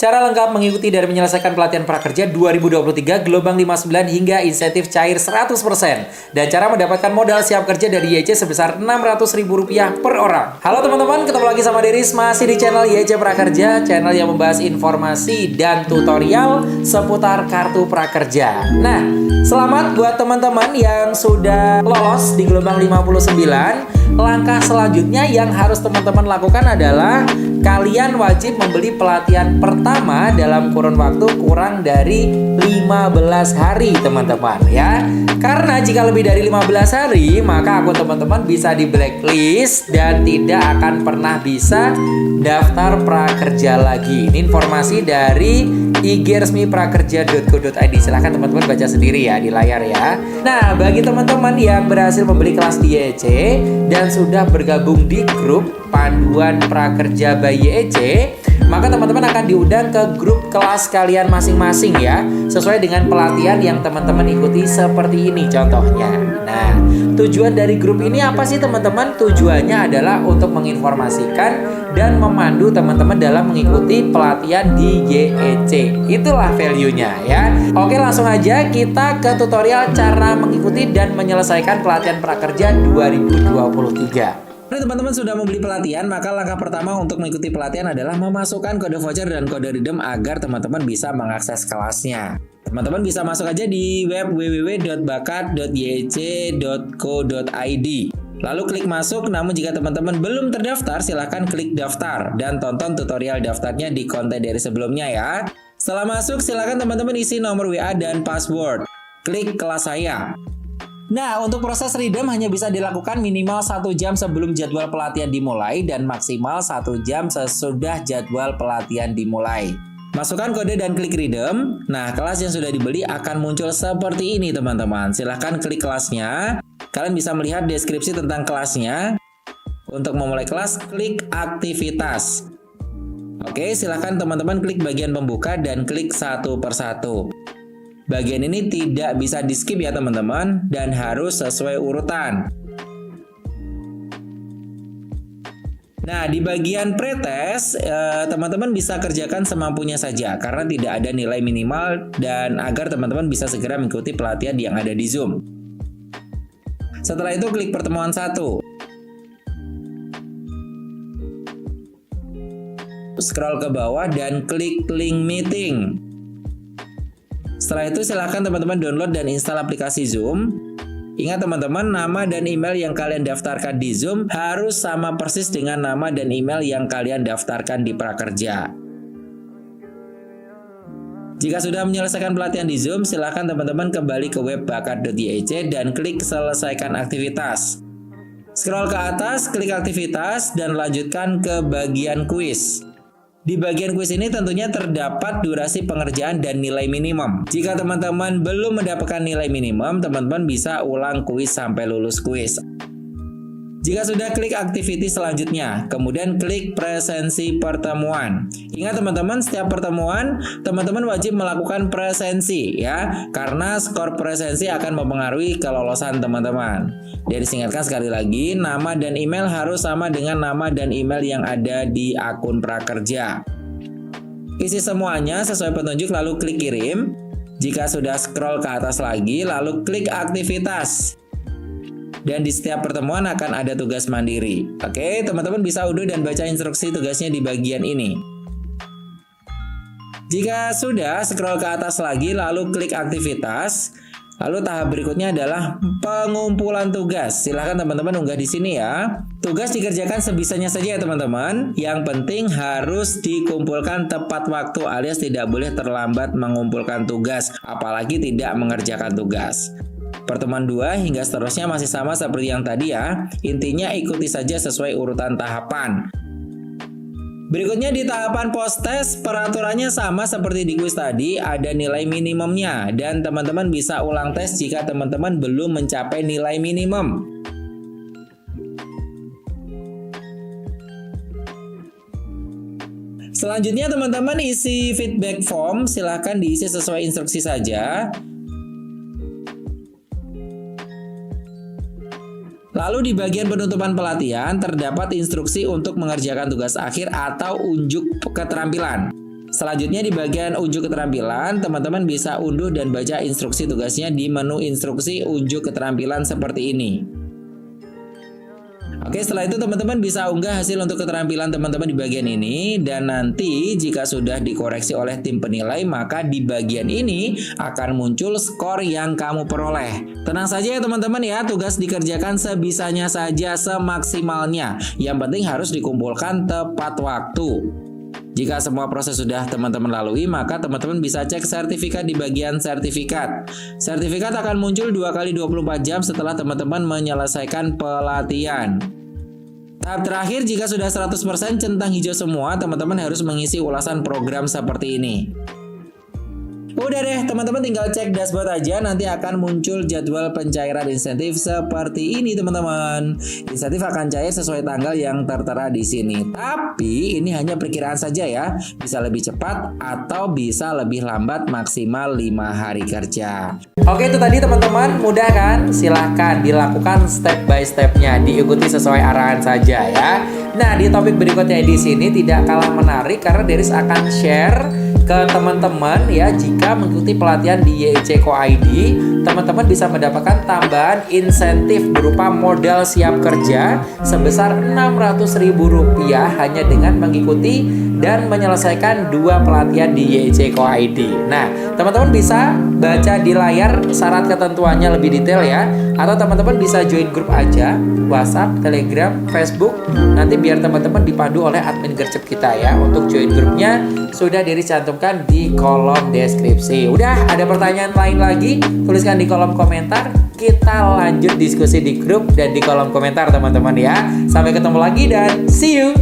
Cara lengkap mengikuti dan menyelesaikan pelatihan prakerja 2023 gelombang 59 hingga insentif cair 100%. Dan cara mendapatkan modal siap kerja dari YC sebesar Rp600.000 per orang. Halo teman-teman, ketemu lagi sama Deris masih di channel YC Prakerja, channel yang membahas informasi dan tutorial seputar kartu prakerja. Nah, selamat buat teman-teman yang sudah lolos di gelombang 59. Langkah selanjutnya yang harus teman-teman lakukan adalah kalian wajib membeli pelatihan pertama dalam kurun waktu kurang dari 15 hari teman-teman ya. Karena jika lebih dari 15 hari maka akun teman-teman bisa di blacklist dan tidak akan pernah bisa daftar prakerja lagi. Ini informasi dari IG resmi prakerja.co.id. Silahkan teman-teman baca sendiri ya di layar ya. Nah, bagi teman-teman yang berhasil membeli kelas di YC dan sudah bergabung di grup Panduan Prakerja by YC, maka teman-teman akan diundang ke grup kelas kalian masing-masing ya, sesuai dengan pelatihan yang teman-teman ikuti seperti ini contohnya. Nah, tujuan dari grup ini apa sih teman-teman? Tujuannya adalah untuk menginformasikan dan memandu teman-teman dalam mengikuti pelatihan di YEC. Itulah value-nya ya. Oke, langsung aja kita ke tutorial cara mengikuti dan menyelesaikan pelatihan prakerja 2023. Nah, teman-teman sudah membeli pelatihan, maka langkah pertama untuk mengikuti pelatihan adalah memasukkan kode voucher dan kode redeem agar teman-teman bisa mengakses kelasnya. Teman-teman bisa masuk aja di web www.bakat.yec.co.id. Lalu klik masuk, namun jika teman-teman belum terdaftar, silahkan klik daftar dan tonton tutorial daftarnya di konten dari sebelumnya ya. Setelah masuk, silahkan teman-teman isi nomor WA dan password. Klik kelas saya. Nah, untuk proses redeem hanya bisa dilakukan minimal 1 jam sebelum jadwal pelatihan dimulai dan maksimal 1 jam sesudah jadwal pelatihan dimulai. Masukkan kode dan klik redeem. Nah, kelas yang sudah dibeli akan muncul seperti ini teman-teman. Silahkan klik kelasnya. Kalian bisa melihat deskripsi tentang kelasnya. Untuk memulai kelas, klik aktivitas. Oke, silahkan teman-teman klik bagian pembuka dan klik satu persatu. Bagian ini tidak bisa di skip ya teman-teman, dan harus sesuai urutan. Nah, di bagian pretest, teman-teman bisa kerjakan semampunya saja karena tidak ada nilai minimal dan agar teman-teman bisa segera mengikuti pelatihan yang ada di Zoom. Setelah itu klik pertemuan 1. Scroll ke bawah dan klik link meeting. Setelah itu silahkan teman-teman download dan install aplikasi Zoom. Ingat teman-teman, nama dan email yang kalian daftarkan di Zoom harus sama persis dengan nama dan email yang kalian daftarkan di Prakerja. Jika sudah menyelesaikan pelatihan di Zoom, silahkan teman-teman kembali ke web bakat.yec dan klik selesaikan aktivitas. Scroll ke atas, klik aktivitas dan lanjutkan ke bagian kuis. Di bagian kuis ini tentunya terdapat durasi pengerjaan dan nilai minimum. Jika teman-teman belum mendapatkan nilai minimum, teman-teman bisa ulang kuis sampai lulus kuis. Jika sudah, klik activity selanjutnya, kemudian klik presensi pertemuan. Ingat teman-teman, setiap pertemuan, teman-teman wajib melakukan presensi ya, karena skor presensi akan mempengaruhi kelolosan teman-teman. Jadi singkatkan sekali lagi, nama dan email harus sama dengan nama dan email yang ada di akun Prakerja. Isi semuanya sesuai petunjuk lalu klik kirim. Jika sudah scroll ke atas lagi, lalu klik aktivitas. Dan di setiap pertemuan akan ada tugas mandiri. Oke, teman-teman bisa unduh dan baca instruksi tugasnya di bagian ini. Jika sudah, scroll ke atas lagi, lalu klik aktivitas. Lalu tahap berikutnya adalah pengumpulan tugas. Silahkan teman-teman unggah di sini ya. Tugas dikerjakan sebisanya saja ya teman-teman. Yang penting harus dikumpulkan tepat waktu alias tidak boleh terlambat mengumpulkan tugas, apalagi tidak mengerjakan tugas. Pertemuan 2 hingga seterusnya masih sama seperti yang tadi ya. Intinya ikuti saja sesuai urutan tahapan. Berikutnya di tahapan post test, peraturannya sama seperti di kuis tadi, ada nilai minimumnya dan teman-teman bisa ulang tes jika teman-teman belum mencapai nilai minimum. Selanjutnya teman-teman isi feedback form, silahkan diisi sesuai instruksi saja. Lalu di bagian penutupan pelatihan terdapat instruksi untuk mengerjakan tugas akhir atau unjuk keterampilan. Selanjutnya di bagian unjuk keterampilan, teman-teman bisa unduh dan baca instruksi tugasnya di menu instruksi unjuk keterampilan seperti ini. Oke, setelah itu teman-teman bisa unggah hasil untuk keterampilan teman-teman di bagian ini. Dan nanti jika sudah dikoreksi oleh tim penilai, maka di bagian ini akan muncul skor yang kamu peroleh. Tenang saja ya teman-teman ya, tugas dikerjakan sebisanya saja, semaksimalnya. Yang penting harus dikumpulkan tepat waktu. Jika semua proses sudah teman-teman lalui, maka teman-teman bisa cek sertifikat di bagian sertifikat. Sertifikat akan muncul 2 kali 24 jam setelah teman-teman menyelesaikan pelatihan. Tahap terakhir, jika sudah 100% centang hijau semua, teman-teman harus mengisi ulasan program seperti ini. Udah deh, teman-teman tinggal cek dashboard aja, nanti akan muncul jadwal pencairan insentif seperti ini teman-teman. Insentif akan cair sesuai tanggal yang tertera di sini. Tapi ini hanya perkiraan saja ya, bisa lebih cepat atau bisa lebih lambat maksimal 5 hari kerja. Oke, itu tadi teman-teman, mudah kan? Silahkan dilakukan step by stepnya, diikuti sesuai arahan saja ya. Nah, di topik berikutnya di sini tidak kalah menarik karena Deris akan share ke teman-teman ya, jika mengikuti pelatihan di YIC Co ID, teman-teman bisa mendapatkan tambahan insentif berupa modal siap kerja sebesar Rp600.000 hanya dengan mengikuti dan menyelesaikan 2 pelatihan di YIC Co ID. Nah, teman-teman bisa baca di layar syarat ketentuannya lebih detail ya, atau teman-teman bisa join grup aja, WhatsApp, Telegram, Facebook. Nanti biar teman-teman dipandu oleh admin gercep kita ya. Untuk join grupnya sudah dicantumkan di kolom deskripsi. Udah, ada pertanyaan lain lagi? Tuliskan di kolom komentar. Kita lanjut diskusi di grup dan di kolom komentar teman-teman ya. Sampai ketemu lagi dan see you.